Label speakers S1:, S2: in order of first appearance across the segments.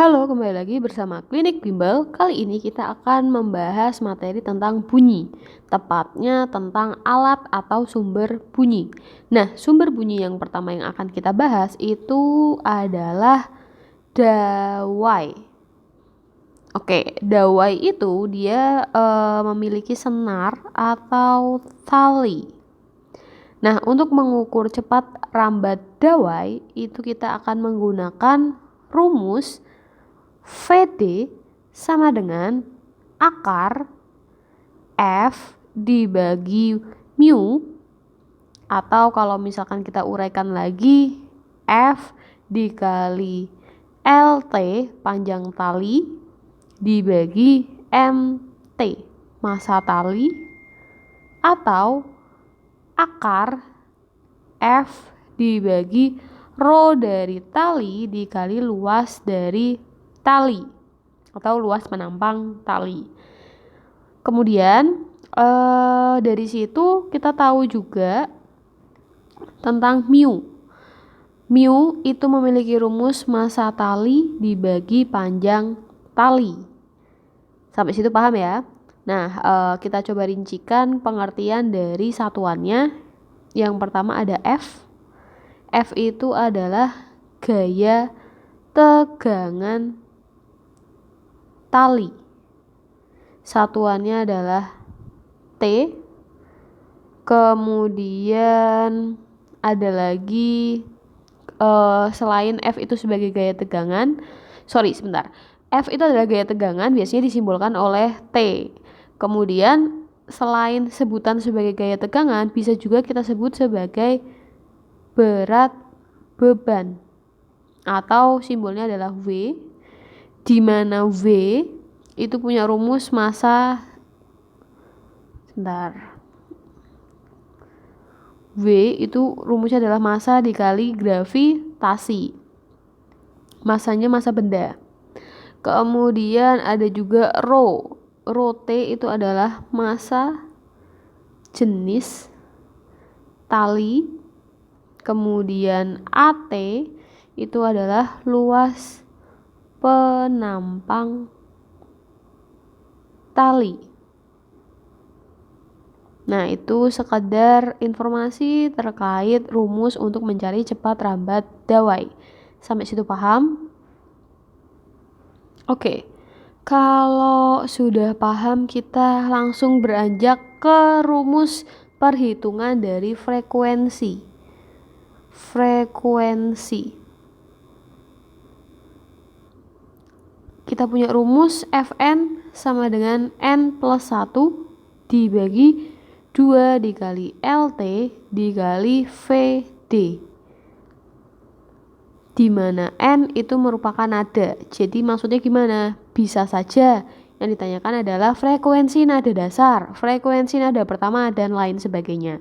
S1: Halo, kembali lagi bersama Klinik Bimbel. Kali ini kita akan membahas materi tentang bunyi, tepatnya tentang alat atau sumber bunyi. Nah, sumber bunyi yang pertama yang akan kita bahas itu adalah dawai. Oke, dawai itu dia memiliki senar atau tali. Nah, untuk mengukur cepat rambat dawai itu kita akan menggunakan rumus VD sama dengan akar F dibagi mu, atau kalau misalkan kita uraikan lagi F dikali LT panjang tali dibagi MT massa tali, atau akar F dibagi rho dari tali dikali luas dari tali atau luas penampang tali. Kemudian dari situ kita tahu juga tentang mu. Mu itu memiliki rumus massa tali dibagi panjang tali. Sampai situ paham ya? Nah, kita coba rincikan pengertian dari satuannya. Yang pertama ada F. F itu adalah gaya tegangan tali. Satuannya adalah T. Kemudian ada lagi selain F itu sebagai gaya tegangan, F itu adalah gaya tegangan, biasanya disimbolkan oleh T. Kemudian selain sebutan sebagai gaya tegangan, bisa juga kita sebut sebagai berat beban, atau simbolnya adalah W, di mana V itu punya rumus massa V itu rumusnya adalah massa dikali gravitasi. Massanya massa benda. Kemudian ada juga rho. Rho T itu adalah massa jenis tali. Kemudian AT itu adalah luas penampang tali. Nah, itu sekedar informasi terkait rumus untuk mencari cepat rambat dawai. Sampai situ paham? Oke. Kalau sudah paham, kita langsung beranjak ke rumus perhitungan dari frekuensi. Kita punya rumus Fn sama dengan N plus 1 dibagi 2 dikali LT dikali VD, di mana N itu merupakan nada. Jadi maksudnya gimana? Bisa saja yang ditanyakan adalah frekuensi nada dasar, frekuensi nada pertama, dan lain sebagainya.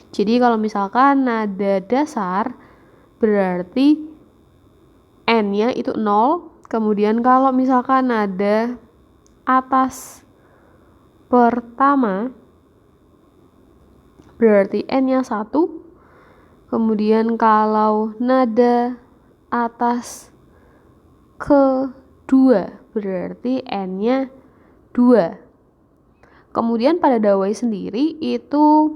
S1: Jadi kalau misalkan nada dasar berarti N-nya itu 0. Kemudian kalau misalkan nada atas pertama berarti N-nya 1. Kemudian kalau nada atas kedua berarti N-nya 2. Kemudian pada dawai sendiri itu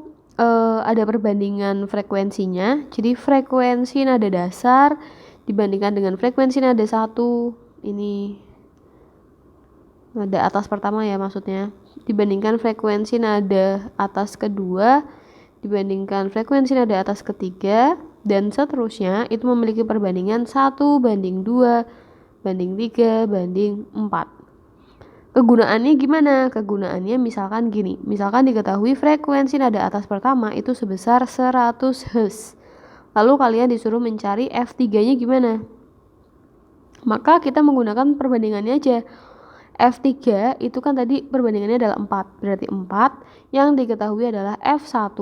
S1: ada perbandingan frekuensinya. Jadi frekuensi nada dasar dibandingkan dengan frekuensi nada 1, ini nada atas pertama ya maksudnya, dibandingkan frekuensi nada atas kedua, dibandingkan frekuensi nada atas ketiga, dan seterusnya. Itu memiliki perbandingan 1 banding 2 banding 3 banding 4. Kegunaannya gimana? Kegunaannya misalkan gini, misalkan diketahui frekuensi nada atas pertama itu sebesar 100 Hz. Lalu kalian disuruh mencari F3-nya gimana? Maka kita menggunakan perbandingannya aja. F3 itu kan tadi perbandingannya adalah 4. Berarti 4 yang diketahui adalah F1.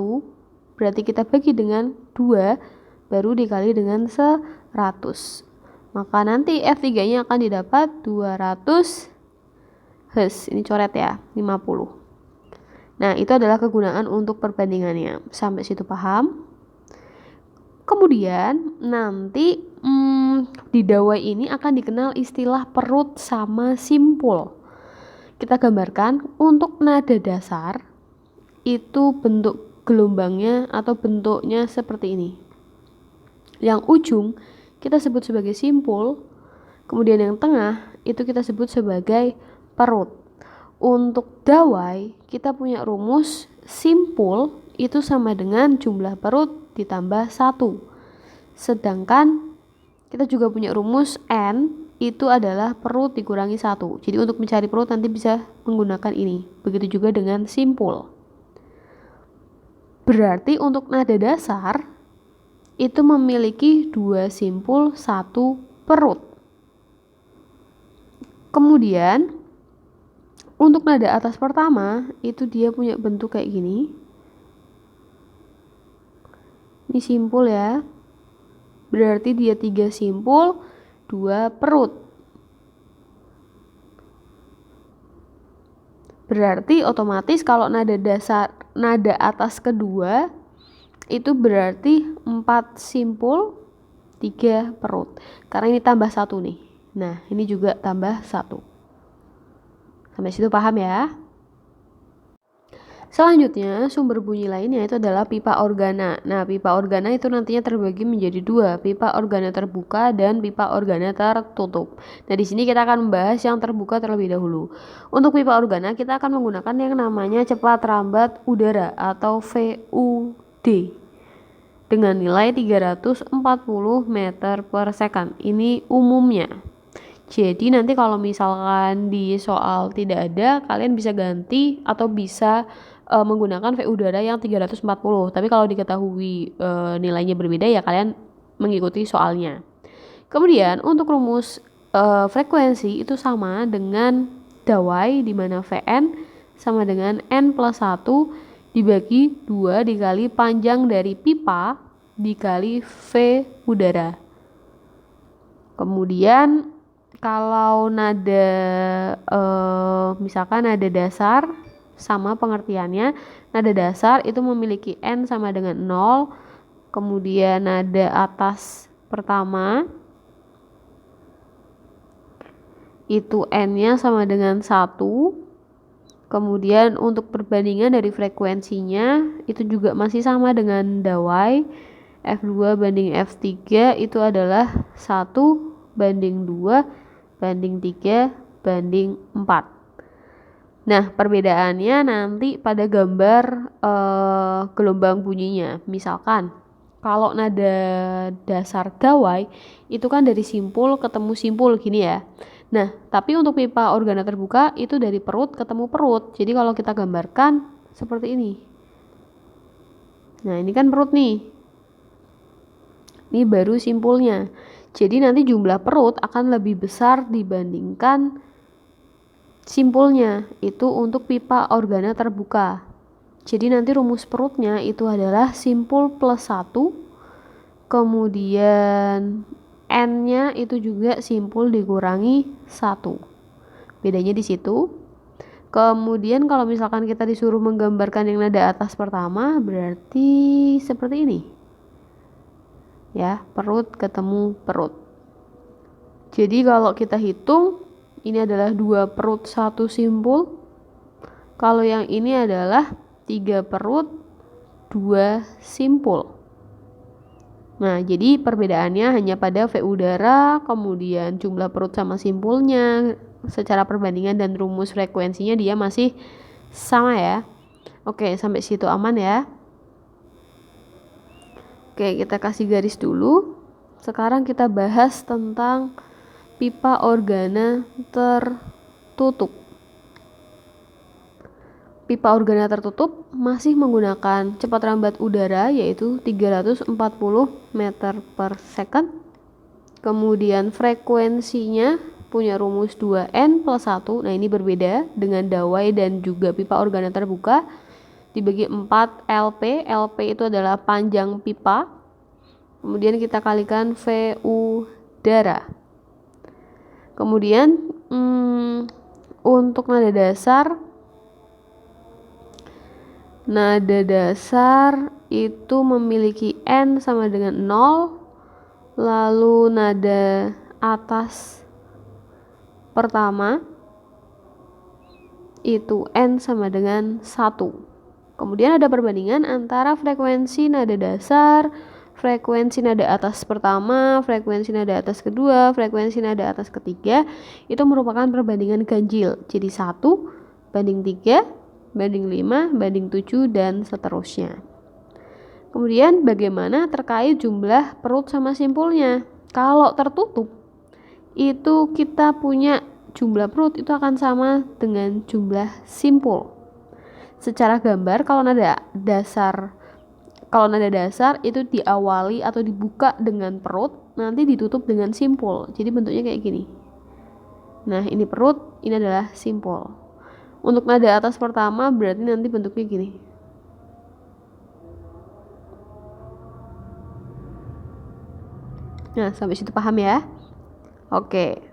S1: Berarti kita bagi dengan 2 baru dikali dengan 100. Maka nanti F3-nya akan didapat 200 Hz. Ini coret ya, 50. Nah, itu adalah kegunaan untuk perbandingannya. Sampai situ paham? Kemudian nanti di dawai ini akan dikenal istilah perut sama simpul. Kita gambarkan untuk nada dasar itu bentuk gelombangnya atau bentuknya seperti ini. Yang ujung kita sebut sebagai simpul, kemudian yang tengah itu kita sebut sebagai perut. Untuk dawai kita punya rumus simpul itu sama dengan jumlah perut ditambah 1. Sedangkan kita juga punya rumus N itu adalah perut dikurangi 1. Jadi untuk mencari perut nanti bisa menggunakan ini. Begitu juga dengan simpul. Berarti untuk nada dasar itu memiliki 2 simpul, 1 perut. Kemudian untuk nada atas pertama itu dia punya bentuk kayak gini. Ini simpul ya. Berarti dia 3 simpul, 2 perut. Berarti otomatis kalau nada atas kedua itu berarti 4 simpul, 3 perut. Karena ini tambah 1 nih. Nah, ini juga tambah 1. Sampai situ paham ya? Selanjutnya, sumber bunyi lainnya itu adalah pipa organa. Nah, pipa organa itu nantinya terbagi menjadi 2, pipa organa terbuka dan pipa organa tertutup. Nah, di sini kita akan membahas yang terbuka terlebih dahulu. Untuk pipa organa, kita akan menggunakan yang namanya cepat rambat udara atau VUD dengan nilai 340 meter per second. Ini umumnya. Jadi nanti kalau misalkan di soal tidak ada, kalian bisa ganti atau bisa menggunakan V udara yang 340. Tapi kalau diketahui nilainya berbeda ya kalian mengikuti soalnya. Kemudian untuk rumus frekuensi itu sama dengan dawai, di mana Vn sama dengan N plus 1 dibagi 2 dikali panjang dari pipa dikali V udara. Kemudian kalau nada misalkan nada dasar, sama pengertiannya, nada dasar itu memiliki N sama dengan 0, kemudian nada atas pertama itu N-nya sama dengan 1, kemudian untuk perbandingan dari frekuensinya itu juga masih sama dengan dawai, F2 banding F3 itu adalah 1 banding 2 banding 3 banding 4. Nah, perbedaannya nanti pada gambar gelombang bunyinya. Misalkan kalau nada dasar dawai itu kan dari simpul ketemu simpul gini ya. Nah, tapi untuk pipa organa terbuka itu dari perut ketemu perut. Jadi kalau kita gambarkan seperti ini. Nah, ini kan perut nih. Ini baru simpulnya. Jadi nanti jumlah perut akan lebih besar dibandingkan simpulnya, itu untuk pipa organa terbuka. Jadi nanti rumus perutnya itu adalah simpul plus 1, kemudian N-nya itu juga simpul dikurangi 1. Bedanya di situ. Kemudian kalau misalkan kita disuruh menggambarkan yang nada atas pertama, berarti seperti ini. Ya, perut ketemu perut. Jadi kalau kita hitung, ini adalah 2 perut 1 simpul. Kalau yang ini adalah 3 perut 2 simpul. Nah, jadi perbedaannya hanya pada V udara, kemudian jumlah perut sama simpulnya. Secara perbandingan dan rumus frekuensinya dia masih sama ya. Oke, sampai situ aman ya. Oke, kita kasih garis dulu. Sekarang kita bahas tentang pipa organa tertutup. Pipa organa tertutup masih menggunakan cepat rambat udara yaitu 340 meter per second. Kemudian frekuensinya punya rumus 2N plus 1. Nah, ini berbeda dengan dawai dan juga pipa organa terbuka. Dibagi 4 LP. LP itu adalah panjang pipa. Kemudian kita kalikan V udara. Kemudian untuk nada dasar itu memiliki N sama dengan 0, Lalu nada atas pertama itu N sama dengan 1. Kemudian ada perbandingan antara frekuensi nada dasar, frekuensi nada atas pertama, frekuensi nada atas kedua, frekuensi nada atas ketiga. Itu merupakan perbandingan ganjil. Jadi 1 banding 3, banding 5, banding 7, dan seterusnya. Kemudian bagaimana terkait jumlah perut sama simpulnya? Kalau tertutup, itu kita punya jumlah perut itu akan sama dengan jumlah simpul. Secara gambar, kalau nada dasar itu diawali atau dibuka dengan perut, nanti ditutup dengan simpul. Jadi bentuknya kayak gini. Nah, ini perut, ini adalah simpul. Untuk nada atas pertama berarti nanti bentuknya gini. Nah, sampai situ paham ya? Oke.